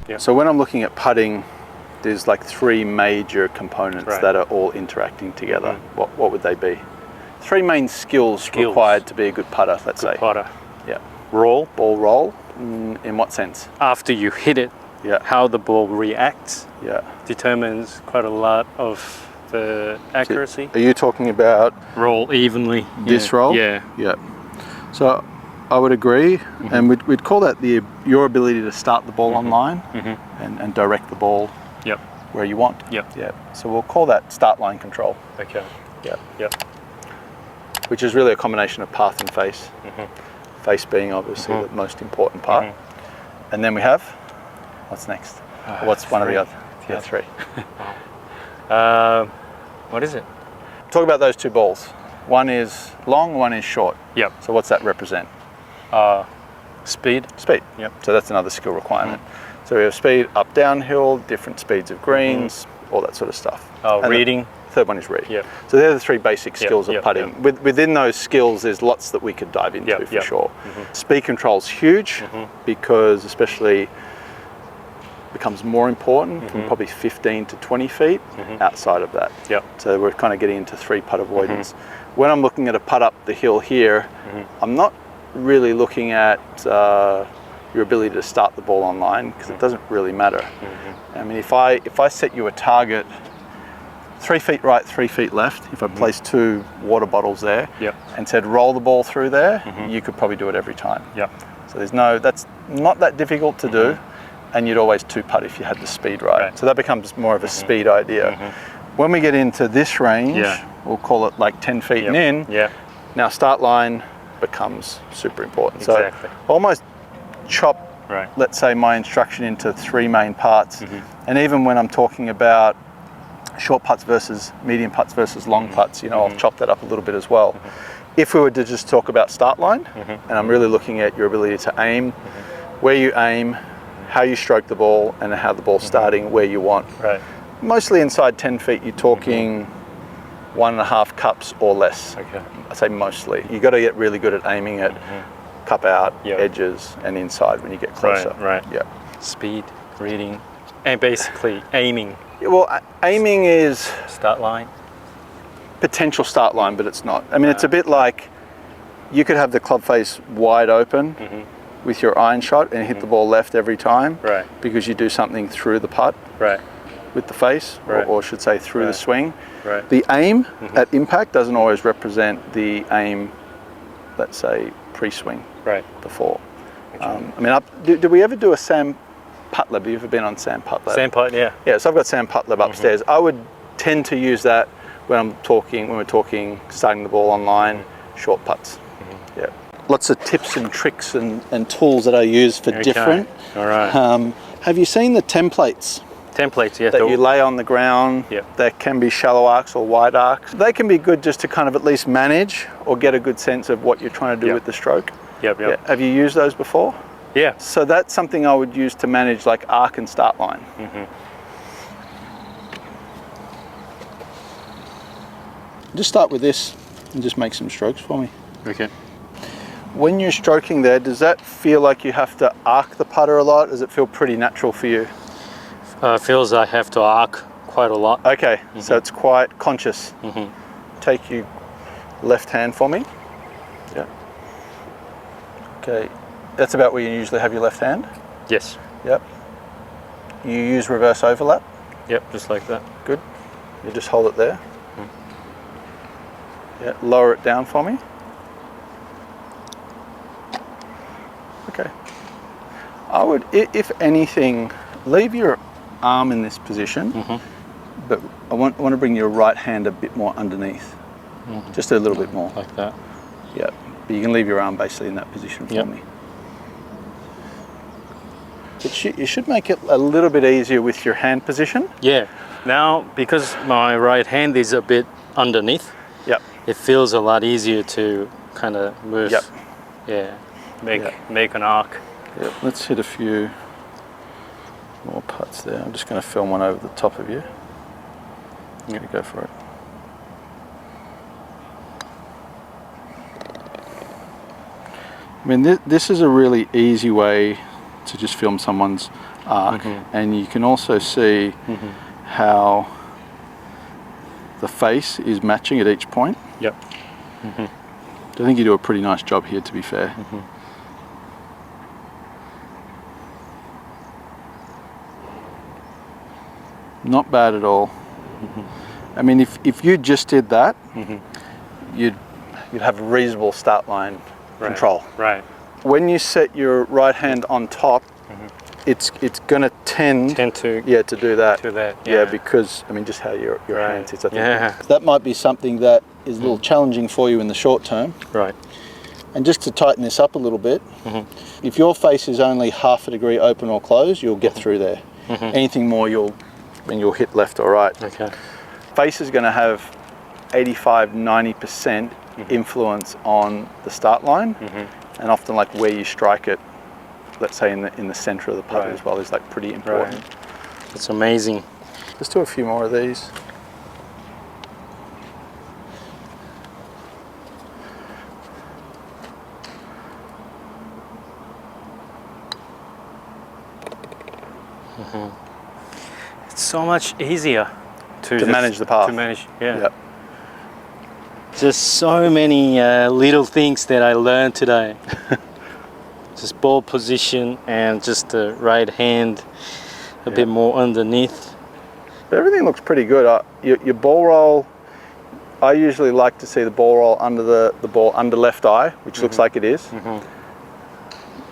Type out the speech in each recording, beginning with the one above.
Yeah. So when I'm looking at putting, there's like three major components that are all interacting together. What would they be? Three main skills required to be a good putter, let's say. Putter. Yeah. Roll. Ball roll. In what sense? After you hit it, how the ball reacts determines quite a lot of the accuracy. Are you talking about roll evenly? This roll? Yeah. Yeah. So I would agree, and we'd call that your ability to start the ball on line and direct the ball where you want. Yeah. So we'll call that start line control. Okay. Yeah. Which is really a combination of path and face. Face being obviously the most important part. And then we have, what's next? What's one of the other? Yeah, three. What is it? Talk about those two balls. One is long, one is short. Yep. So what's that represent? Speed. Speed. Yep. So that's another skill requirement. So we have speed up, downhill, different speeds of greens, all that sort of stuff. And reading. Third one is read. Yep. So they're the three basic skills of putting. Within those skills, there's lots that we could dive into for sure. Speed control is huge because especially becomes more important from probably 15 to 20 feet outside of that. So we're kind of getting into three putt avoidance. When I'm looking at a putt up the hill here, I'm not really looking at your ability to start the ball on line because it doesn't really matter. I mean, if I set you a target 3 feet right, 3 feet left, if I place two water bottles there and said roll the ball through there, you could probably do it every time. So that's not that difficult to do, and you'd always two putt if you had the speed right. So that becomes more of a speed idea. When we get into this range, we'll call it like 10 feet and in, now start line becomes super important. So almost chop, let's say, my instruction into three main parts. And even when I'm talking about short putts versus medium putts versus long putts, I'll chop that up a little bit as well. If we were to just talk about start line, and I'm really looking at your ability to aim, where you aim, how you stroke the ball, and how the ball's starting where you want. Mostly inside 10 feet, you're talking 1.5 cups or less. I say mostly. You got to get really good at aiming at cup out, edges, and inside when you get closer. Speed, reading, and basically aiming. Well, aiming is start line. Potential start line, but it's not. I mean, it's a bit like you could have the club face wide open with your iron shot and hit the ball left every time because you do something through the putt with the face, or should say through the swing. The aim at impact doesn't always represent the aim, let's say, pre-swing before. I mean, did we ever do a Sam Putt Lab? Have you ever been on Sam Putt Lab? Sam Putt, yeah. Yeah, so I've got Sam Putt Lab upstairs. I would tend to use that when we're talking starting the ball on line, short putts. Lots of tips and tricks and tools that I use for different. Have you seen the templates? Templates, that you lay on the ground. That can be shallow arcs or wide arcs. They can be good just to kind of at least manage or get a good sense of what you're trying to do with the stroke. Have you used those before? Yeah. So that's something I would use to manage like arc and start line. Just start with this and just make some strokes for me. Okay. When you're stroking there, does that feel like you have to arc the putter a lot? Does it feel pretty natural for you? Feels I have to arc quite a lot. Okay, so it's quite conscious. Take your left hand for me. Okay, that's about where you usually have your left hand? Yes. You use reverse overlap? Just like that. Good. You just hold it there. Lower it down for me. Okay. I would, if anything, leave your arm in this position, but I want to bring your right hand a bit more underneath. Just a little bit more. Like that? But you can leave your arm basically in that position for me. You should make it a little bit easier with your hand position. Now, because my right hand is a bit underneath, it feels a lot easier to kind of move. Make an arc. Let's hit a few more putts there. I'm just going to film one over the top of you. Go for it. I mean, this is a really easy way to just film someone's arc, and you can also see how the face is matching at each point. Yep. I think you do a pretty nice job here, to be fair. Not bad at all. I mean, if you just did that, you'd have a reasonable start line control. Right. When you set your right hand on top, it's going to tend to do that. Yeah, because I mean, just how your hand sits. I think. Yeah. That might be something that is a little challenging for you in the short term. Right. And just to tighten this up a little bit, if your face is only half a degree open or closed, you'll get through there. Anything more, you'll hit left or right. Okay. Face is going to have 85–90% influence on the start line, and often like where you strike it. Let's say in the center of the putter as well is like pretty important. It's amazing. Let's do a few more of these. It's so much easier to manage the path. To manage, Just so many little things that I learned today. Just ball position and just the right hand a bit more underneath. But everything looks pretty good. Your ball roll, I usually like to see the ball roll under the ball under left eye, which looks like it is.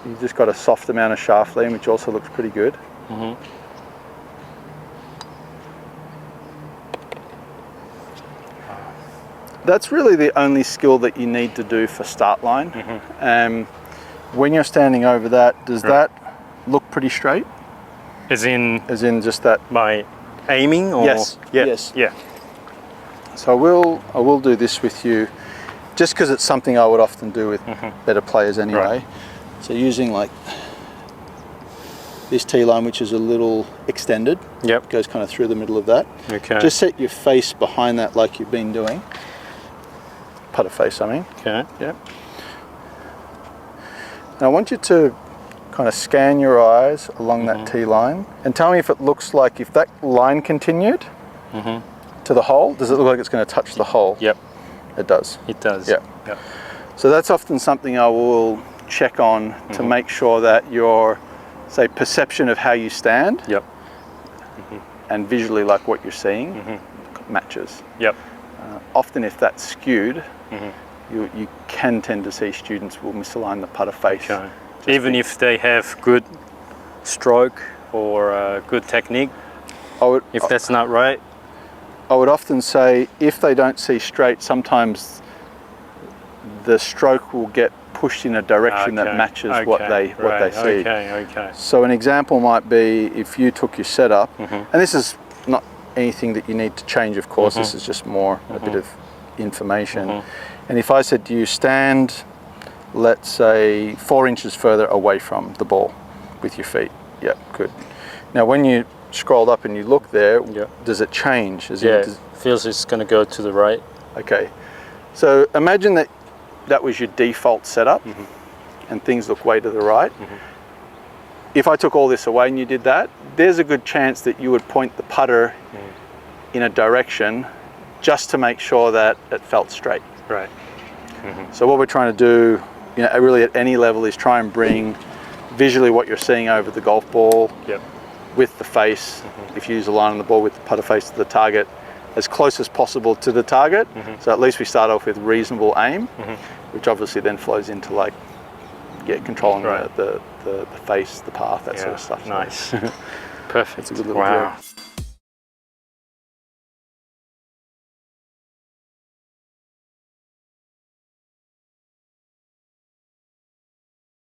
You've just got a soft amount of shaft lean, which also looks pretty good. That's really the only skill that you need to do for start line. When you're standing over that, does that look pretty straight? As in just that? By aiming? Or? Yes. Yes. Yeah. So I will do this with you, just because it's something I would often do with better players anyway. Right. So using like this T-line, which is a little extended. Yep. Goes kind of through the middle of that. Okay. Just set your face behind that like you've been doing. Putter face, I mean. Okay. Yep. Now I want you to kind of scan your eyes along that T-line and tell me if it looks like, if that line continued to the hole, does it look like it's going to touch the hole? Yep. It does. It does. Yeah. Yep. So that's often something I will check on to make sure that your, say, perception of how you stand and visually like what you're seeing matches. Yep. Often if that's skewed, you can tend to see students will misalign the putter face. Okay. Even if they have good stroke or good technique, if that's not right? I would often say if they don't see straight, sometimes the stroke will get pushed in a direction that matches what they see. Okay. So an example might be if you took your setup, and this is not anything that you need to change, of course, this is just more a bit of information. And if I said to you, stand, let's say 4 inches further away from the ball with your feet. Yeah, good. Now when you scrolled up and you look there, does it change? It feels it's going to go to the right. Okay. So imagine that was your default setup and things look way to the right. If I took all this away and you did that, there's a good chance that you would point the putter in a direction just to make sure that it felt straight. Right. So what we're trying to do, really at any level, is try and bring visually what you're seeing over the golf ball with the face, if you use a line on the ball with the putter face to the target, as close as possible to the target. So at least we start off with reasonable aim, which obviously then flows into like controlling the face, the path, that sort of stuff. Nice. Perfect. It's a good little drill.